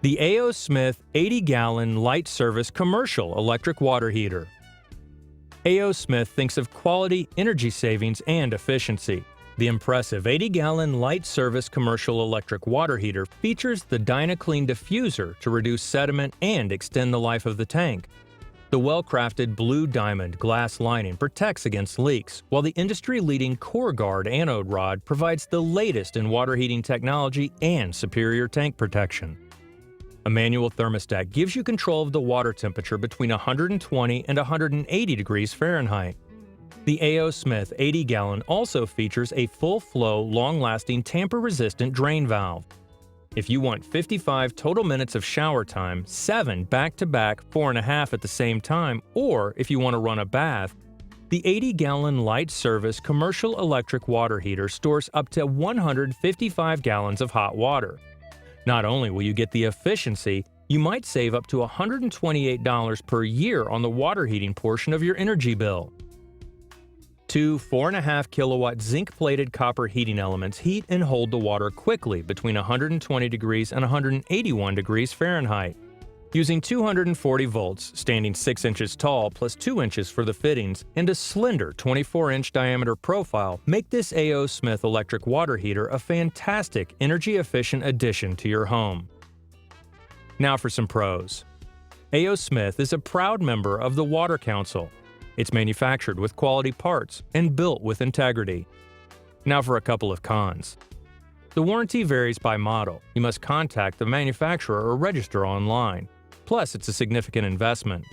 The A.O. Smith 80-gallon light service commercial electric water heater. A.O. Smith thinks of quality, energy savings, and efficiency. The impressive 80-gallon light service commercial electric water heater features the Dynaclean diffuser to reduce sediment and extend the life of the tank. The well-crafted blue diamond glass lining protects against leaks, while the industry-leading Coregard anode rod provides the latest in water heating technology and superior tank protection. A manual thermostat gives you control of the water temperature between 120 and 180 degrees Fahrenheit. The A.O. Smith 80-gallon also features a full-flow, long-lasting, tamper-resistant drain valve. If you want 55 total minutes of shower time, 7 back-to-back, 4.5 at the same time, or if you want to run a bath, the 80-gallon light service commercial electric water heater stores up to 155 gallons of hot water. Not only will you get the efficiency, you might save up to $128 per year on the water heating portion of your energy bill. Two 4.5 kilowatt zinc-plated copper heating elements heat and hold the water quickly between 120 degrees and 181 degrees Fahrenheit. Using 240 volts, standing 6 inches tall plus 2 inches for the fittings, and a slender 24-inch diameter profile make this A.O. Smith electric water heater a fantastic energy-efficient addition to your home. Now for some pros. A.O. Smith is a proud member of the Water Council. It's manufactured with quality parts and built with integrity. Now for a couple of cons. The warranty varies by model. You must contact the manufacturer or register online. Plus, it's a significant investment.